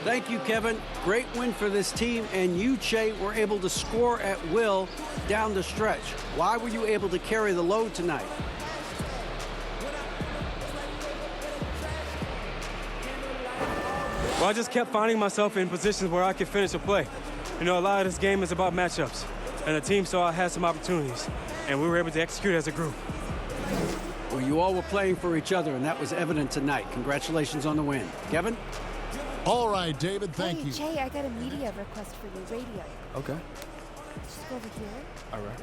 Thank you, Kevin. Great win for this team, and you, Che, were able to score at will down the stretch. Why were you able to carry the load tonight? Well, I just kept finding myself in positions where I could finish a play. You know, a lot of this game is about matchups, and the team saw I had some opportunities, and we were able to execute as a group. Well, you all were playing for each other, and that was evident tonight. Congratulations on the win. Kevin? All right, David, thank you. Jay, I got a media request for you, radio. Okay. Just go over here. All right.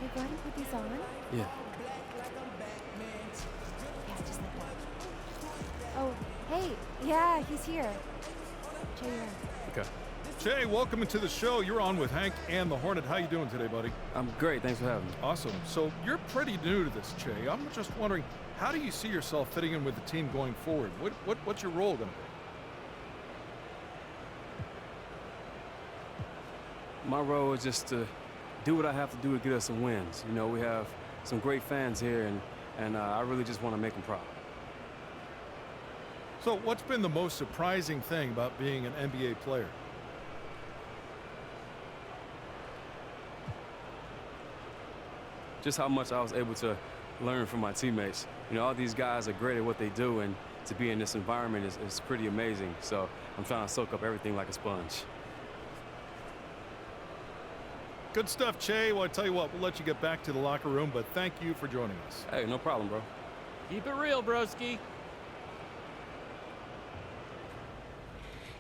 Hey, go ahead and put these on. Yeah. Yeah, just like that. Oh, hey, yeah, he's here. Jay, you're on. Okay. Che, welcome into the show. You're on with Hank and the Hornet. How you doing today, buddy? I'm great. Thanks for having me. Awesome. So you're pretty new to this, Che. I'm just wondering, how do you see yourself fitting in with the team going forward? What's your role going to be? My role is just to do what I have to do to get us some wins. You know, we have some great fans here, and I really just want to make them proud. So what's been the most surprising thing about being an NBA player? Just how much I was able to learn from my teammates. You know, all these guys are great at what they do, and to be in this environment is pretty amazing. So I'm trying to soak up everything like a sponge. Good stuff, Che. Well, I tell you what, we'll let you get back to the locker room, but thank you for joining us. Hey, no problem, bro. Keep it real, broski.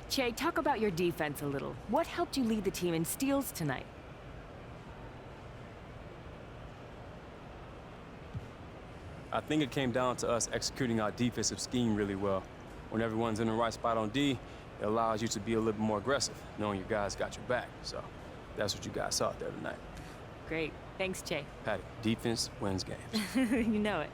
Che, talk about your defense a little. What helped you lead the team in steals tonight? I think it came down to us executing our defensive scheme really well. When everyone's in the right spot on D, it allows you to be a little bit more aggressive, knowing your guys got your back. So that's what you guys saw out there tonight. Great. Thanks, Che. Patty, defense wins games. You know it.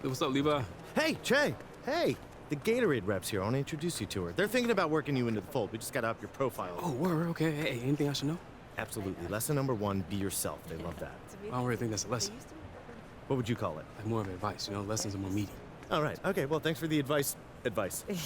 Hey, what's up, Levi? Hey, Che. Hey. The Gatorade reps here. I want to introduce you to her. They're thinking about working you into the fold. We just got to up your profile. Oh, word, okay. Hey, anything I should know? Absolutely. Lesson number 1, be yourself. They love that. I don't really think that's a lesson. What would you call it? Like more of advice, you know? Lessons are more meaty. All right. Okay, well, thanks for the advice.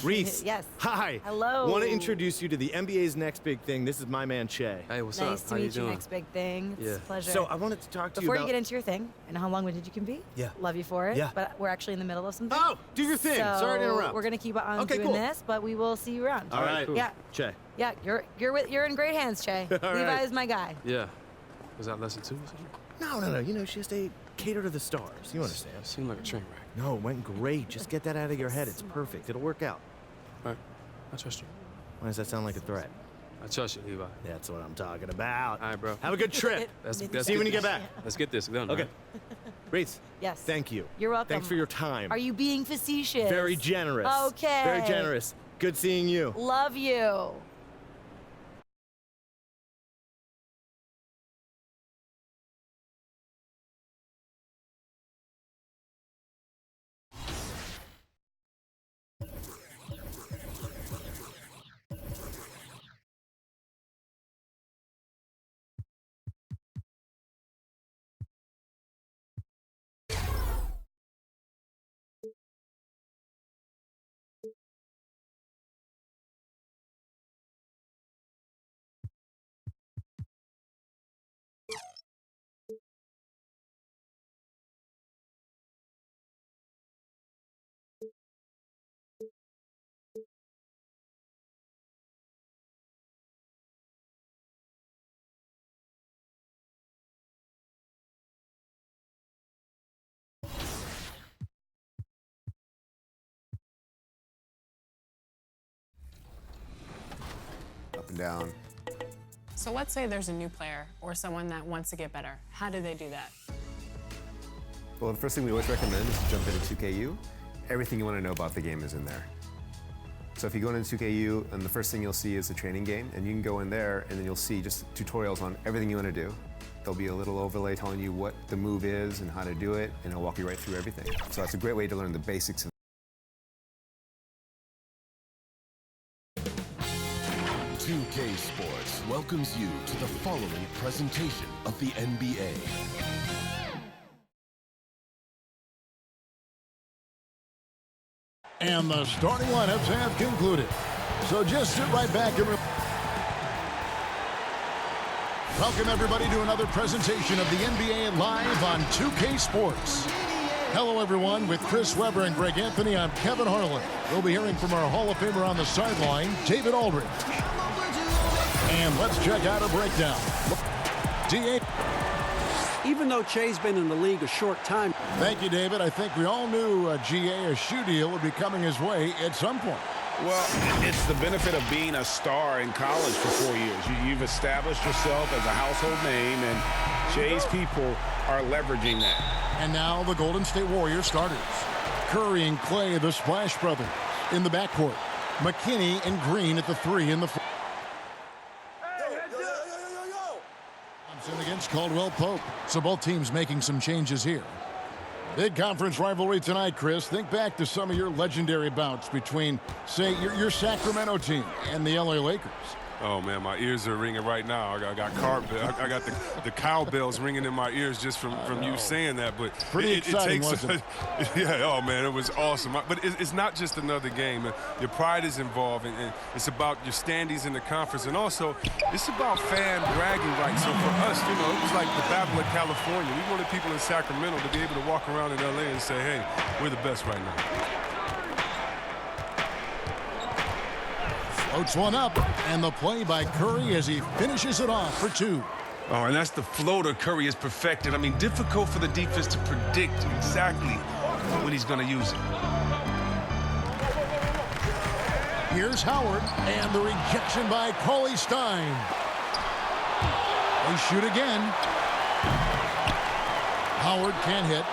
Reese. Yes. Hi. Hello. Want to introduce you to the NBA's next big thing. This is my man, Che. Hey, what's Nice up? to How you meet you. doing? Next big thing. It's Yeah. a pleasure. So I wanted to talk to Before you you about... get into your thing, and how long-winded you can be. Yeah. Love you for it. Yeah. But we're actually in the middle of something. Oh, do your thing. So Sorry to interrupt. We're gonna keep on Okay, doing cool. this, but we will see you around. All right. cool. Yeah. Che. Yeah. You're in great hands, Che. All Levi right. is my guy. Yeah. Was that lesson 2 or something? No. You know, she has to cater to the stars. You understand. It seemed like a train wreck. No, it went great. Just get that out of your head. It's perfect. It'll work out. All right. I trust you. Why does that sound like a threat? I trust you, Levi. That's what I'm talking about. All right, bro. Have a good trip. Let's See you when you this- get back. Let's get this done. Okay. Right? Reese. Yes. Thank you. You're welcome. Thanks for your time. Are you being facetious? Very generous. Okay. Very generous. Good seeing you. Love you. Up and down. So let's say there's a new player or someone that wants to get better. How do they do that? Well, the first thing we always recommend is to jump into 2KU. Everything you want to know about the game is in there. So if you go into 2KU, and the first thing you'll see is the training game, and you can go in there, and then you'll see just tutorials on everything you want to do. There'll be a little overlay telling you what the move is and how to do it, and it'll walk you right through everything. So that's a great way to learn the basics of 2K Sports welcomes you to the following presentation of the NBA. And the starting lineups have concluded. So just sit right back and welcome everybody to another presentation of the NBA live on 2K Sports. Hello everyone, with Chris Webber and Greg Anthony, I'm Kevin Harlan. We'll be hearing from our Hall of Famer on the sideline, David Aldridge. And let's check out a breakdown. D8. Even though Che's been in the league a short time. Thank you, David. I think we all knew a shoe deal would be coming his way at some point. Well, it's the benefit of being a star in college for 4 years. You've established yourself as a household name, and Che's people are leveraging that. And now the Golden State Warriors starters. Curry and Clay, the Splash Brothers, in the backcourt. McKinney and Green at the 3 in the 4. Thompson against Caldwell Pope. So both teams making some changes here. Big conference rivalry tonight, Chris. Think back to some of your legendary bouts between, say, your Sacramento team and the LA Lakers. Oh, man, my ears are ringing right now. I got the cowbells ringing in my ears just from you saying that. But pretty exciting, wasn't it? Yeah, oh, man, it was awesome. But it's not just another game. Your pride is involved, and it's about your standings in the conference. And also, it's about fan bragging rights. So for us, it was like the Battle of California. We wanted people in Sacramento to be able to walk around in L.A. and say, hey, we're the best right now. Floats one up, and the play by Curry as he finishes it off for 2. Oh, and that's the floater Curry has perfected. I mean, difficult for the defense to predict exactly when he's going to use it. Here's Howard, and the rejection by Cauley Stein. They shoot again. Howard can't hit.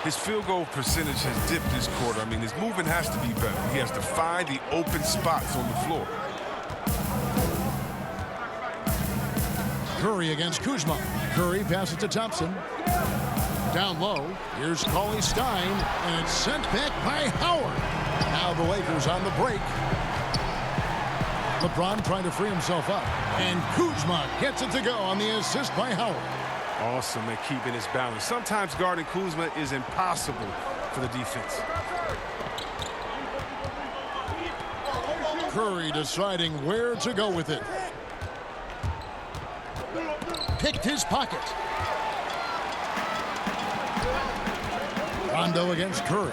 His field goal percentage has dipped this quarter. I mean, his movement has to be better. He has to find the open spots on the floor. Curry against Kuzma. Curry passes to Thompson. Down low. Here's Cauley Stein, and it's sent back by Howard. Now the Lakers on the break. LeBron trying to free himself up. And Kuzma gets it to go on the assist by Howard. Awesome at keeping his balance. Sometimes guarding Kuzma is impossible for the defense. Curry deciding where to go with it. Picked his pocket. Rondo against Curry.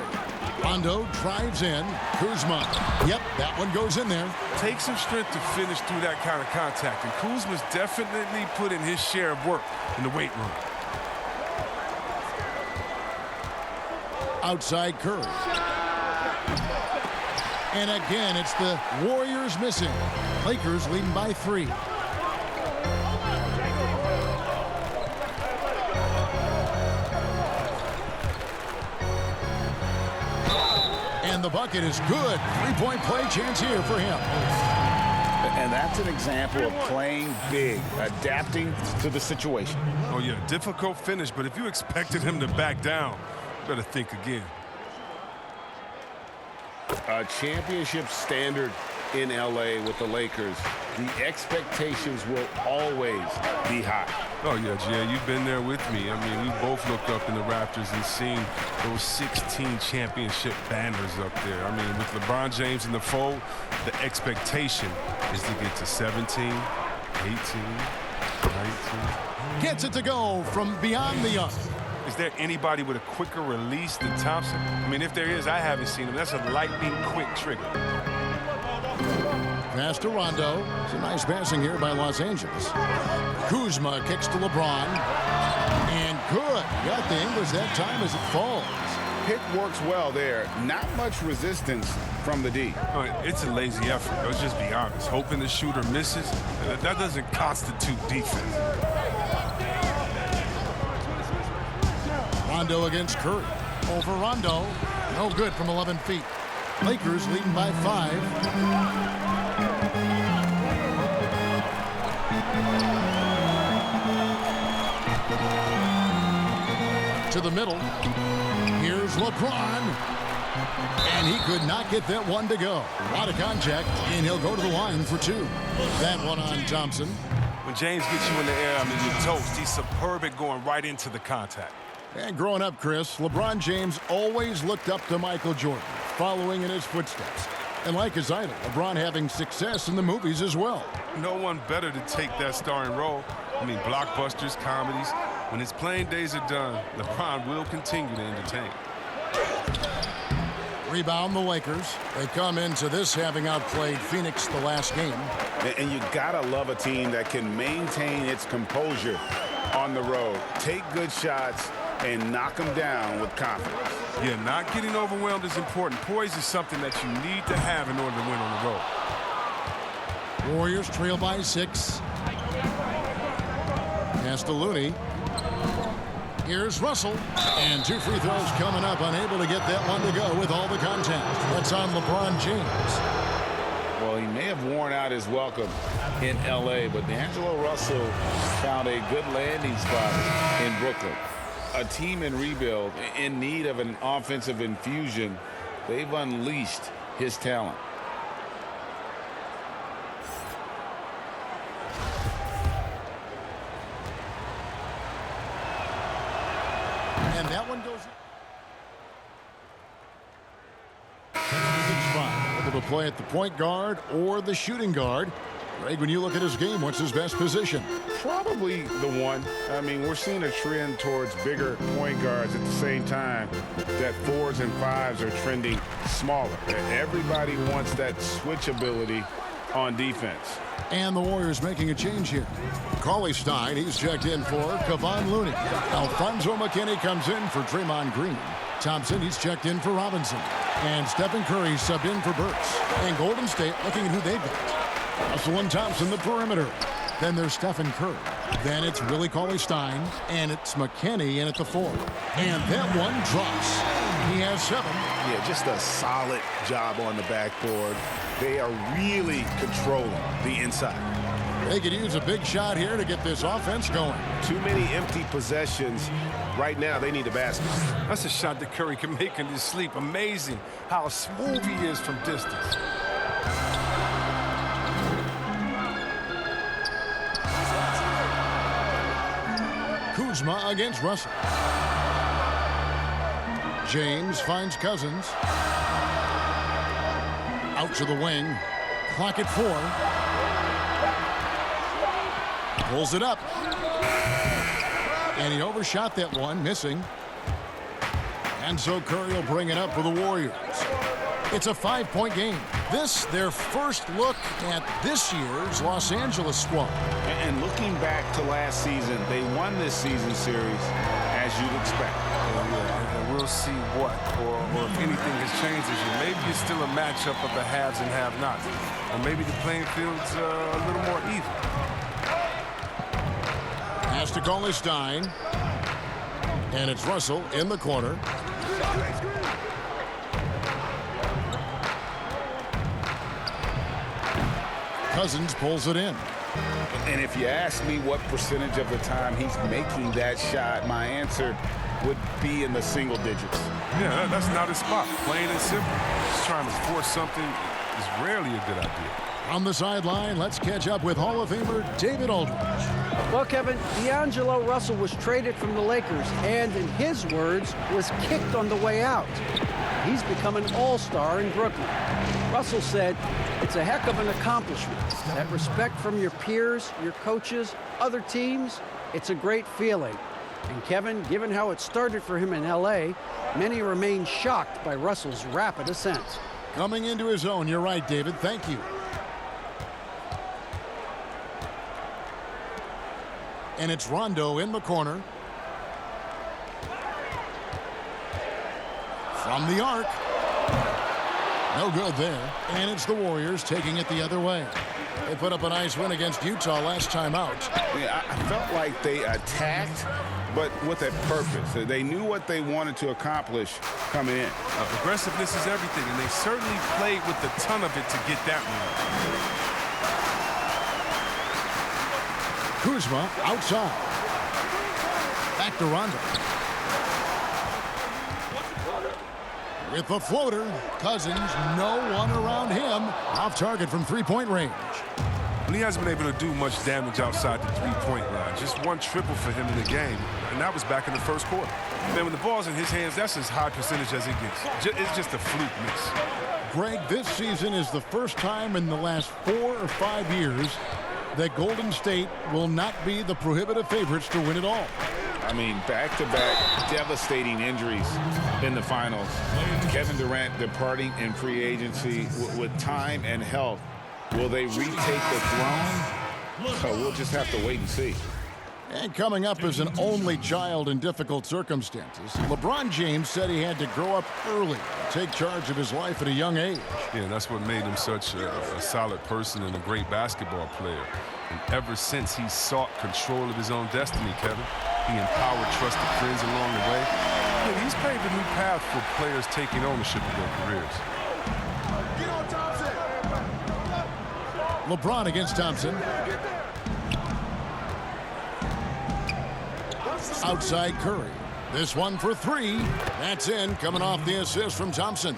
Rondo drives in. Kuzma. Yep, that one goes in there. Takes some strength to finish through that kind of contact, and Kuzma's definitely put in his share of work in the weight room. Outside Curry. And again, it's the Warriors missing. Lakers leading by 3. And the bucket is good. 3-point play chance here for him. And that's an example of playing big, adapting to the situation. Oh, yeah, difficult finish, but if you expected him to back down, you better think again. A championship standard in L.A. with the Lakers. The expectations will always be high. Oh, yeah, Jay, you've been there with me. I mean, we both looked up in the rafters and seen those 16 championship banners up there. I mean, with LeBron James in the fold, the expectation is to get to 17, 18, 19. Gets it to go from beyond the arc. Is there anybody with a quicker release than Thompson? I mean, if there is, I haven't seen him. That's a lightning-quick trigger. Pass to Rondo. It's a nice passing here by Los Angeles. Kuzma kicks to LeBron. And good. Got the English that time as it falls. Pick works well there. Not much resistance from the D. It's a lazy effort. Let's just be honest. Hoping the shooter misses, that doesn't constitute defense. Rondo against Curry. Over Rondo. No good from 11 feet. Lakers leading by 5. To the middle. Here's LeBron. And he could not get that one to go. A lot of contact, and he'll go to the line for 2. That one on Thompson. When James gets you in the air, I mean, you're toast. He's superb at going right into the contact. And growing up, Chris, LeBron James always looked up to Michael Jordan, following in his footsteps. And like his idol, LeBron having success in the movies as well. No one better to take that starring role. I mean, blockbusters, comedies. When his playing days are done, LeBron will continue to entertain. Rebound the Lakers. They come into this having outplayed Phoenix the last game. And you gotta love a team that can maintain its composure on the road. Take good shots and knock them down with confidence. Yeah, not getting overwhelmed is important. Poise is something that you need to have in order to win on the road. Warriors trail by 6. Pass to Looney. Here's Russell. And 2 free throws coming up, unable to get that one to go with all the contact. That's on LeBron James. Well, he may have worn out his welcome in L.A., but D'Angelo Russell found a good landing spot in Brooklyn. A team in rebuild, in need of an offensive infusion. They've unleashed his talent. And that one goes. Able to play at the point guard or the shooting guard. Greg, when you look at his game, what's his best position? Probably the one. I mean, we're seeing a trend towards bigger point guards at the same time that 4s and 5s are trending smaller. Everybody wants that switch ability on defense. And the Warriors making a change here. Cauley-Stein, he's checked in for Kevon Looney. Alfonso McKinney comes in for Draymond Green. Thompson, he's checked in for Robinson. And Stephen Curry subbed in for Burks. And Golden State looking at who they've got. Russell and Thompson, the perimeter. Then there's Stephen Curry. Then it's Willie Cauley-Stein. And it's McKinney in at the 4. And that one drops. He has 7. Yeah, just a solid job on the backboard. They are really controlling the inside. They could use a big shot here to get this offense going. Too many empty possessions. Right now, they need a basket. That's a shot that Curry can make in his sleep. Amazing how smooth he is from distance. Kuzma against Russell. James finds Cousins. Out to the wing. Clock at 4. Pulls it up. And he overshot that one, missing. And so Curry will bring it up for the Warriors. It's a 5-point game. This, their first look at this year's Los Angeles squad. And looking back to last season, they won this season series as you'd expect. And we'll see what, or if anything has changed this year. Maybe it's still a matchup of the haves and have-nots. Or maybe the playing field's a little more even. Pass to Cauley-Stein. And it's Russell in the corner. Cousins pulls it in. And if you ask me what percentage of the time he's making that shot, my answer would be in the single digits. Yeah, that's not his spot. Plain and simple. Just trying to force something is rarely a good idea. On the sideline, let's catch up with Hall of Famer David Aldridge. Well, Kevin, D'Angelo Russell was traded from the Lakers and, in his words, was kicked on the way out. He's become an all-star in Brooklyn. Russell said, it's a heck of an accomplishment. That respect from your peers, your coaches, other teams, it's a great feeling. And Kevin, given how it started for him in L.A., many remain shocked by Russell's rapid ascent. Coming into his own, you're right, David. Thank you. And it's Rondo in the corner. From the arc. No good there. And it's the Warriors taking it the other way. They put up a nice win against Utah last time out. Yeah, I felt like they attacked, but with a purpose. They knew what they wanted to accomplish coming in. Aggressiveness is everything, and they certainly played with a ton of it to get that one. Kuzma outside. Back to Rondo. With the floater, Cousins, no one around him. Off target from three-point range. And he hasn't been able to do much damage outside the three-point line. Just one triple for him in the game, and that was back in the first quarter. Man, when the ball's in his hands, that's as high percentage as it gets. It's just a fluke miss. Greg, this season is the first time in the last 4 or 5 years that Golden State will not be the prohibitive favorites to win it all. I mean, back-to-back devastating injuries in the finals. Kevin Durant departing in free agency with time and health. Will they retake the throne? So we'll just have to wait and see. And coming up as an only child in difficult circumstances, LeBron James said he had to grow up early, take charge of his life at a young age. Yeah, that's what made him such a solid person and a great basketball player. And ever since he sought control of his own destiny, Kevin, he empowered trusted friends along the way. Yeah, he's paved a new path for players taking ownership of their careers. LeBron against Thompson. Outside Curry. This one for three. That's in, coming off the assist from Thompson.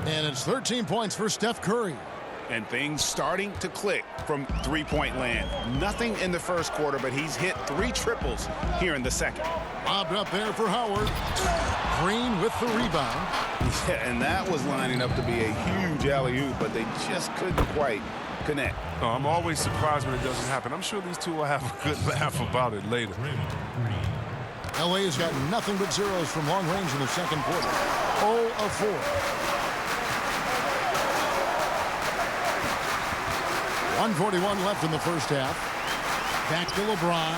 And it's 13 points for Steph Curry. And things starting to click from three-point land. Nothing in the first quarter, but he's hit 3 triples here in the second. Lobbed up there for Howard. Green with the rebound. Yeah, and that was lining up to be a huge alley-oop, but they just couldn't quite connect. Oh, I'm always surprised when it doesn't happen. I'm sure these two will have a good laugh about it later. LA has got nothing but zeros from long range in the second quarter. 0 of 4. .141 left in the first half. Back to LeBron.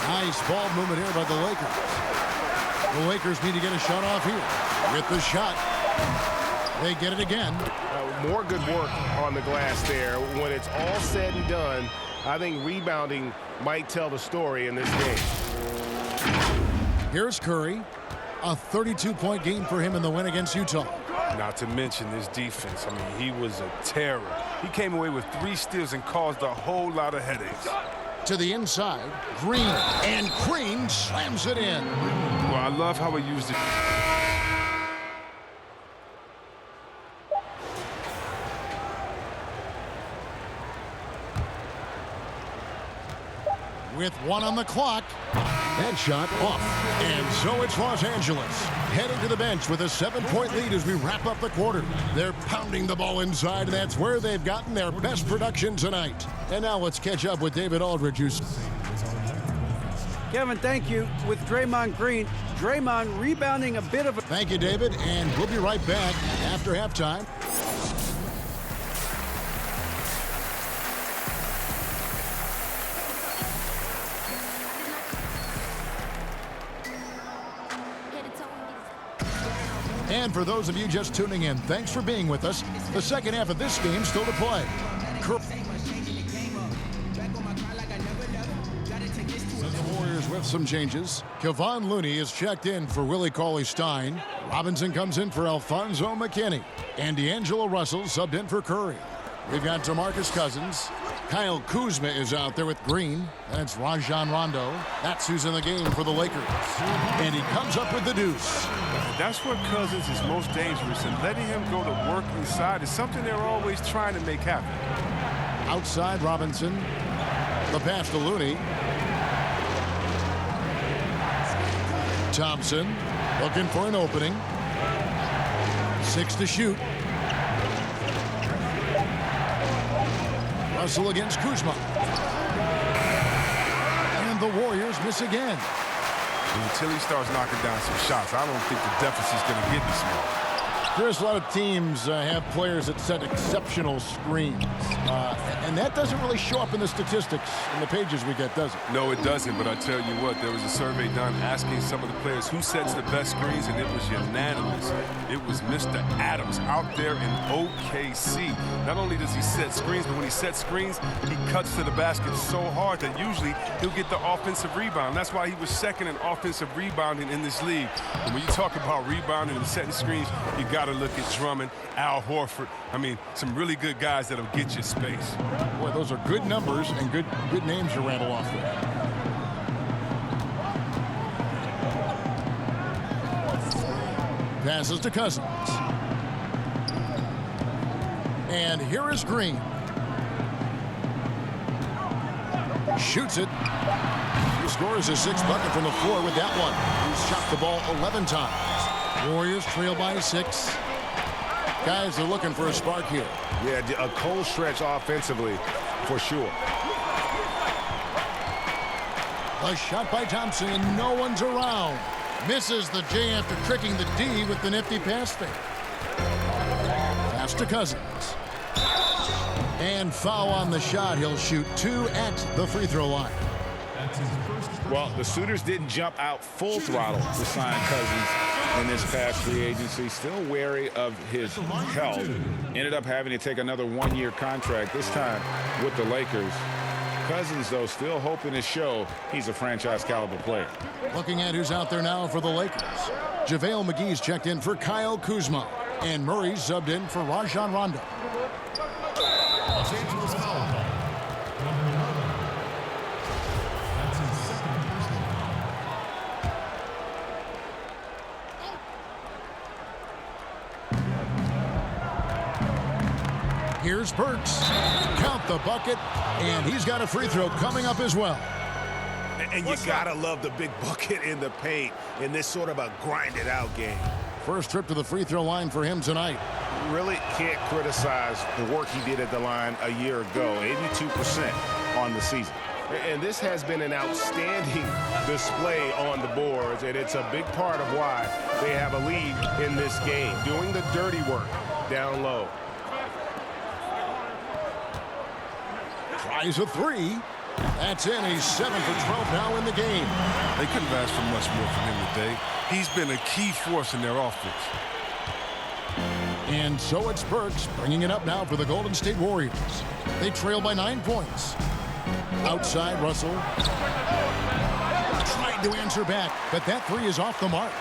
Nice ball movement here by the Lakers. The Lakers need to get a shot off here. With the shot. They get it again. More good work on the glass there. When it's all said and done, I think rebounding might tell the story in this game. Here's Curry. A 32-point game for him in the win against Utah. Not to mention this defense. I mean, he was a terror. He came away with 3 steals and caused a whole lot of headaches. To the inside, Green, and Green slams it in. Well, I love how he used it. With 1 on the clock. That shot off. And so it's Los Angeles heading to the bench with a 7-point lead as we wrap up the quarter. They're pounding the ball inside, and that's where they've gotten their best production tonight. And now let's catch up with David Aldridge. Kevin, thank you. With Draymond Green, Draymond rebounding a bit of a... Thank you, David, and we'll be right back after halftime. And for those of you just tuning in, thanks for being with us. The second half of this game still to play. The Warriors with some changes. Kevon Looney is checked in for Willie Cauley-Stein. Robinson comes in for Alfonso McKinney. And D'Angelo Russell subbed in for Curry. We've got DeMarcus Cousins. Kyle Kuzma is out there with Green. That's Rajon Rondo. That's who's in the game for the Lakers. And he comes up with the deuce. That's where Cousins is most dangerous, and letting him go to work inside is something they're always trying to make happen. Outside Robinson. The pass to Looney. Thompson looking for an opening. 6 to shoot. Russell against Kuzma. And the Warriors miss again. Until he starts knocking down some shots, I don't think the deficit's going to get this small. There's a lot of teams have players that set exceptional screens. And that doesn't really show up in the statistics in the pages we get, does it? No, it doesn't. But I tell you what, there was a survey done asking some of the players who sets the best screens, and it was unanimous. It was Mr. Adams out there in OKC. Not only does he set screens, but when he sets screens, he cuts to the basket so hard that usually he'll get the offensive rebound. That's why he was second in offensive rebounding in this league. And when you talk about rebounding and setting screens, you got to look at Drummond, Al Horford. I mean, some really good guys that'll get you space. Boy, those are good numbers and good names to rattle off there. Passes to Cousins. And here is Green. Shoots it. He scores his 6th bucket from the floor with that one. He's shot the ball 11 times. Warriors trail by 6. Guys are looking for a spark here. Yeah, a cold stretch offensively for sure. A shot by Thompson, and no one's around. Misses the J after tricking the D with the nifty pass fake. Pass to Cousins. And foul on the shot. He'll shoot 2 at the free throw line. Well, the Sooners didn't jump out full throttle to sign Cousins in this past free agency. Still wary of his health. Ended up having to take another 1-year contract, this time with the Lakers. Cousins, though, still hoping to show he's a franchise caliber player. Looking at who's out there now for the Lakers. JaVale McGee's checked in for Kyle Kuzma. And Murray's subbed in for Rajon Rondo. Los Angeles foul call. Number 11. That's his 2nd personal foul. Here's Burks. Count the bucket. And he's got a free throw coming up as well. And you gotta love the big bucket in the paint in this sort of a grinded-out game. First trip to the free throw line for him tonight. Really can't criticize the work he did at the line a year ago. 82% on the season. And this has been an outstanding display on the boards, and it's a big part of why they have a lead in this game, doing the dirty work down low. Tries a 3. That's in. He's 7 for 12 now in the game. They couldn't ask for much more from him today. He's been a key force in their offense. And so it's Burks bringing it up now for the Golden State Warriors. They trail by 9 points. Outside, Russell. Tried to answer back, but that 3 is off the mark.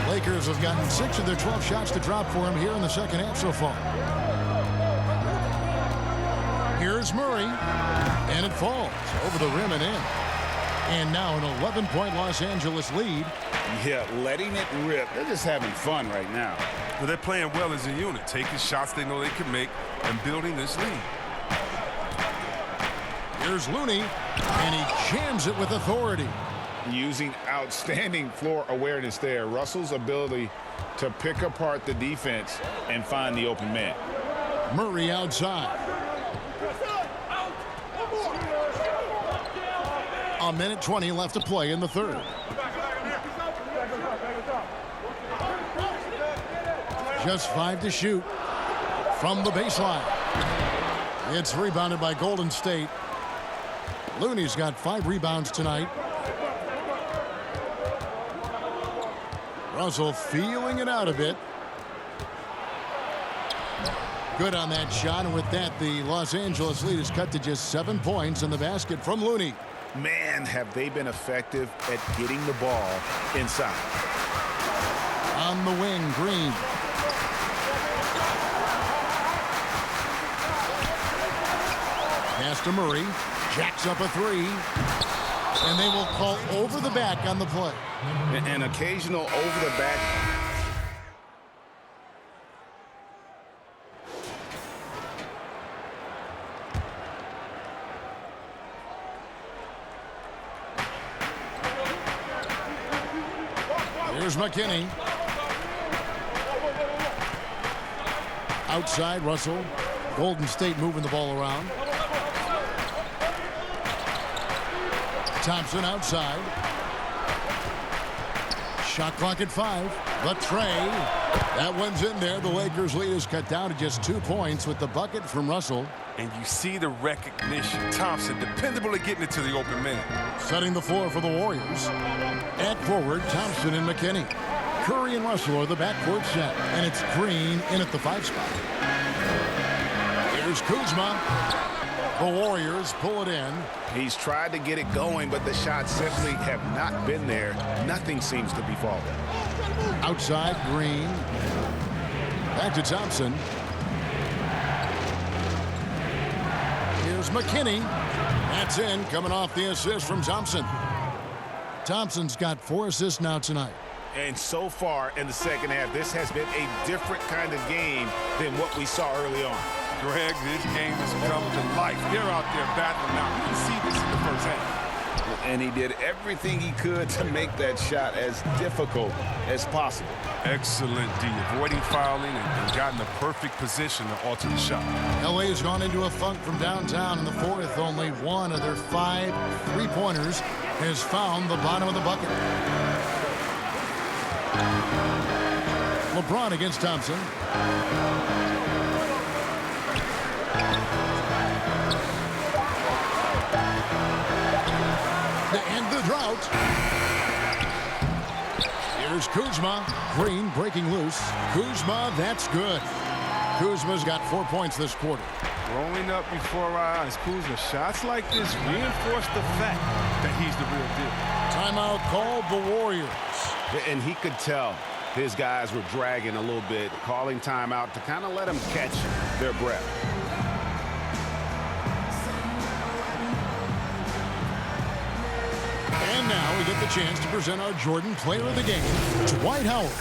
Lakers have gotten 6 of their 12 shots to drop for him here in the second half so far. Here's Murray, and it falls over the rim and in. And now an 11-point Los Angeles lead. Yeah, letting it rip. They're just having fun right now. Well, they're playing well as a unit, taking shots they know they can make and building this lead. Here's Looney, and he jams it with authority. Using outstanding floor awareness there. Russell's ability to pick apart the defense and find the open man. Murray outside. A minute 20 left to play in the third. Just 5 to shoot from the baseline. It's rebounded by Golden State. Looney's got 5 rebounds tonight. Russell feeling it out a bit. Good on that shot, and with that, the Los Angeles lead is cut to just 7 points in the basket from Looney. Man, have they been effective at getting the ball inside. On the wing, Green. Pass to Murray. Jacks up a 3. And they will call over the back on the play. An occasional over the back. Here's McKinney. Outside, Russell. Golden State moving the ball around. Thompson outside. Shot clock at 5. The tray. That one's in there. The Lakers lead is cut down to just 2 points with the bucket from Russell. And you see the recognition. Thompson, dependable at getting it to the open man. Setting the floor for the Warriors. At forward, Thompson and McKinney. Curry and Russell are the backcourt set. And it's Green in at the 5 spot. Here's Kuzma. The Warriors pull it in. He's tried to get it going, but the shots simply have not been there. Nothing seems to be falling. Outside, Green. Back to Thompson. Here's McKinney. That's in, coming off the assist from Thompson. Thompson's got 4 assists now tonight. And so far in the second half, this has been a different kind of game than what we saw early on. Greg, this game has come to life. They're out there battling out. You can see this in the first half. And he did everything he could to make that shot as difficult as possible. Excellent D, avoiding fouling and got in the perfect position to alter the shot. LA has gone into a funk from downtown in the fourth. Only one of their 5 3-pointers has found the bottom of the bucket. LeBron against Thompson. To end the drought. Here's Kuzma. Green breaking loose. Kuzma, that's good. Kuzma's got 4 points this quarter. Growing up before our eyes, Kuzma, shots like this reinforce the fact that he's the real deal. Timeout called the Warriors. And he could tell his guys were dragging a little bit, calling timeout to kind of let them catch their breath. And now we get the chance to present our Jordan Player of the Game, Dwight Howard.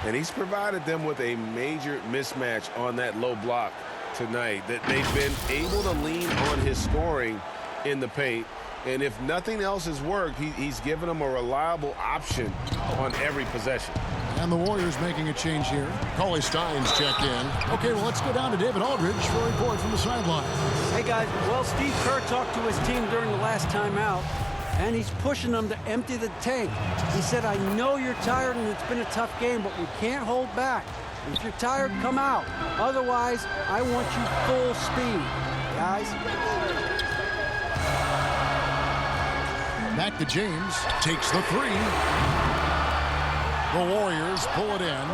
And he's provided them with a major mismatch on that low block tonight, that they've been able to lean on his scoring in the paint. And if nothing else has worked, he's given them a reliable option on every possession. And the Warriors making a change here. Cauley Stein's checked in. Okay, well, let's go down to David Aldridge for a report from the sideline. Hey, guys. Well, Steve Kerr talked to his team during the last timeout, and he's pushing them to empty the tank. He said, I know you're tired and it's been a tough game, but we can't hold back. If you're tired, come out. Otherwise, I want you full speed, guys. Back to James. Takes the 3. The Warriors pull it in.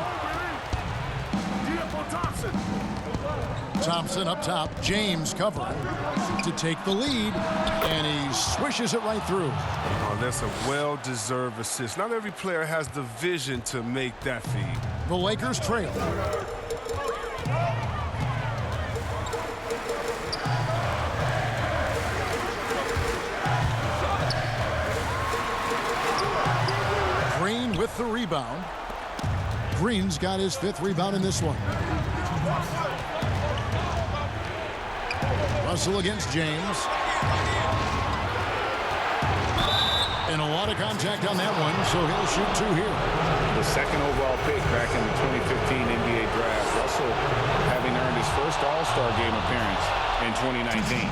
Thompson up top. James covering to take the lead. And he swishes it right through. Oh, that's a well-deserved assist. Not every player has the vision to make that feed. The Lakers trail. Green with the rebound. Green's got his 5th rebound in this one. Russell against James. And a lot of contact on that one, so he'll shoot 2 here. The second overall pick back in the 2015 NBA draft. Russell having earned his first All-Star game appearance in 2019.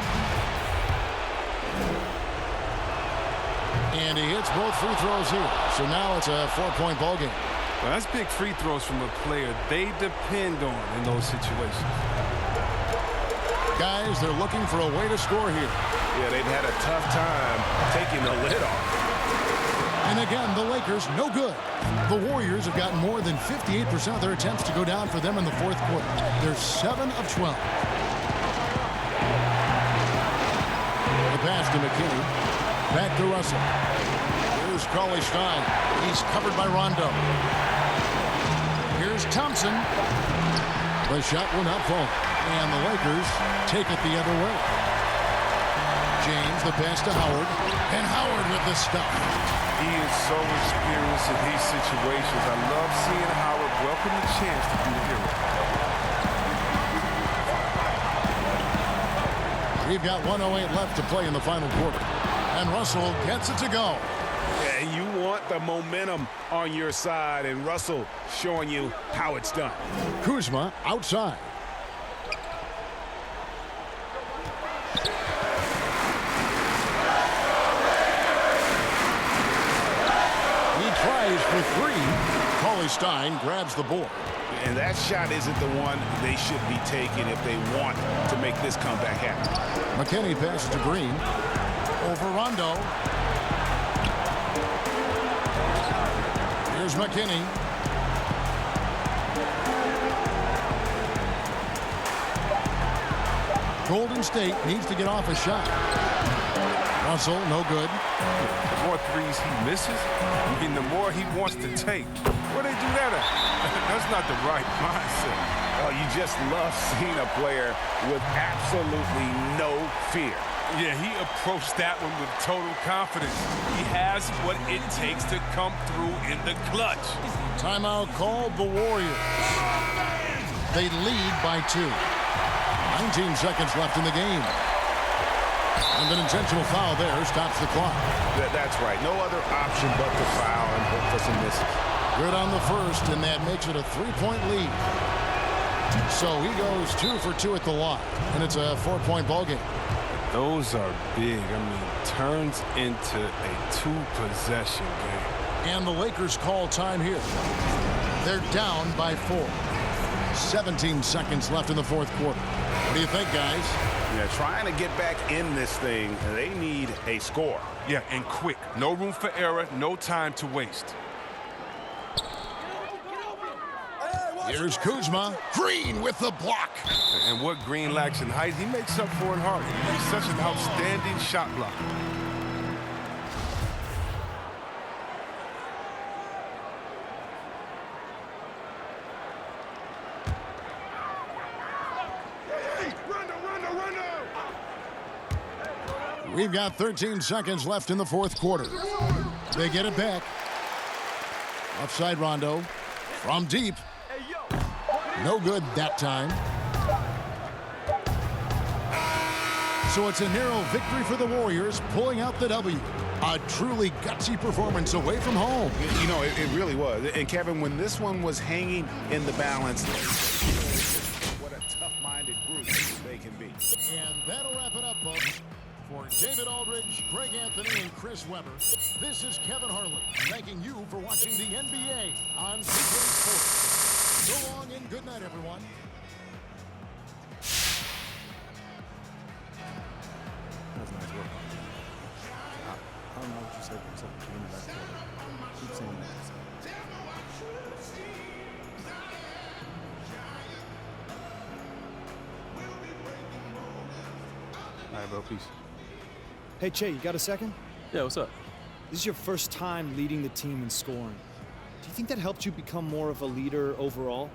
And he hits both free throws here. So now it's a 4-point ball game. Well, that's big free throws from a player they depend on in those situations. Guys, they're looking for a way to score here. Yeah, they've had a tough time taking the lid off. And again, the Lakers, no good. The Warriors have gotten more than 58% of their attempts to go down for them in the 4th quarter. They're 7 of 12. The pass to McKinney. Back to Russell. Here's Cauley Stein. He's covered by Rondo. Here's Thompson. The shot will not fall. And the Lakers take it the other way. James, the pass to Howard. And Howard with the stuff. He is so experienced in these situations. I love seeing Howard welcome the chance to be the hero. We've got 1:08 left to play in the final quarter. And Russell gets it to go. Yeah, you want the momentum on your side, and Russell showing you how it's done. Kuzma outside. Tries for 3. Cauley Stein grabs the board. And that shot isn't the one they should be taking if they want to make this comeback happen. McKinney passes to Green. Over Rondo. Here's McKinney. Golden State needs to get off a shot. Russell, no good. The more threes he misses, I mean, the more he wants to take. Where they do that at? That's not the right mindset. Oh, you just love seeing a player with absolutely no fear. Yeah, he approached that one with total confidence. He has what it takes to come through in the clutch. Timeout called the Warriors. They lead by 2. 19 seconds left in the game. And an intentional foul there stops the clock. That's right. No other option but to foul and hope for some misses. Good on the first, and that makes it a 3-point lead. So he goes 2 for 2 at the line, and it's a 4-point ball game. Those are big. I mean, turns into a 2-possession game. And the Lakers call time here. They're down by 4. 17 seconds left in the fourth quarter. What do you think, guys? Yeah, trying to get back in this thing, they need a score. Yeah, and quick. No room for error, no time to waste. Here's Kuzma. Green with the block. And what Green lacks in height, he makes up for in height. He's such an outstanding shot blocker. We've got 13 seconds left in the fourth quarter. They get it back. Offside Rondo. From deep. No good that time. So it's a narrow victory for the Warriors, pulling out the W. A truly gutsy performance away from home. You know, it really was. And Kevin, when this one was hanging in the balance, what a tough-minded group they can be. And that'll wrap it up, folks. For David Aldridge, Greg Anthony, and Chris Webber, this is Kevin Harlan thanking you for watching the NBA on 2K Sports. So long and good night, everyone. That's nice work. I don't know what you said except for in the back quarter. Keep saying that. All right, bro, peace. Hey, Che, you got a second? Yeah, what's up? This is your first time leading the team in scoring. Do you think that helped you become more of a leader overall?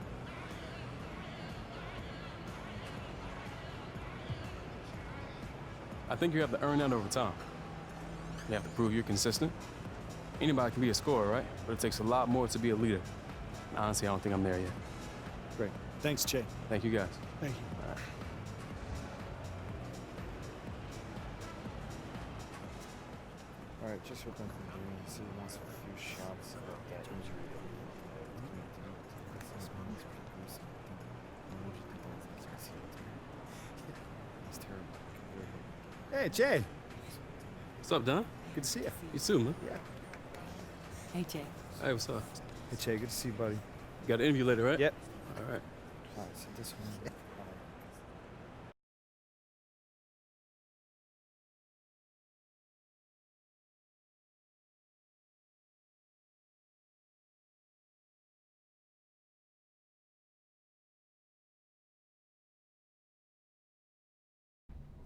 I think you have to earn that over time. You have to prove you're consistent. Anybody can be a scorer, right? But it takes a lot more to be a leader. Honestly, I don't think I'm there yet. Great. Thanks, Che. Thank you, guys. Thank you. All right. All right, just what I'm doing. See, he wants a few shots. Hey, Jay. What's up, Don? Good to see you. You too, man. Yeah. Hey, Jay. Hey, what's up? Hey, Che, good to see you, buddy. You got an interview later, right? Yep. All right. All right, so this one.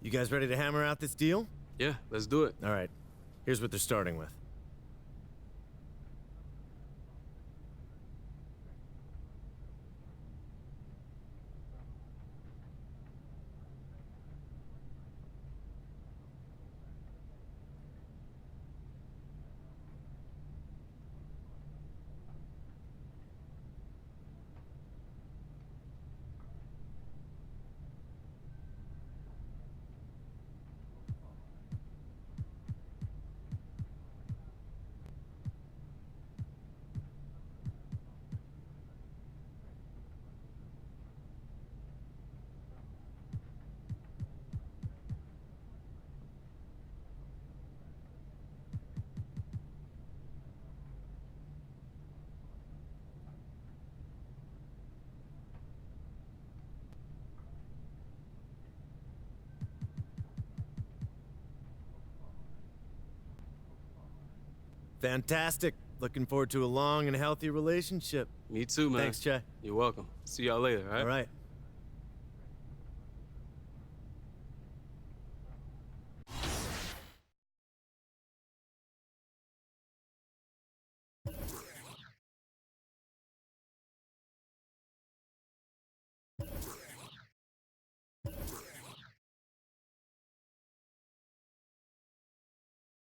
You guys ready to hammer out this deal? Yeah, let's do it. All right. Here's what they're starting with. Fantastic. Looking forward to a long and healthy relationship. Me too, man. Thanks, Che. You're welcome. See y'all later, all right? All right.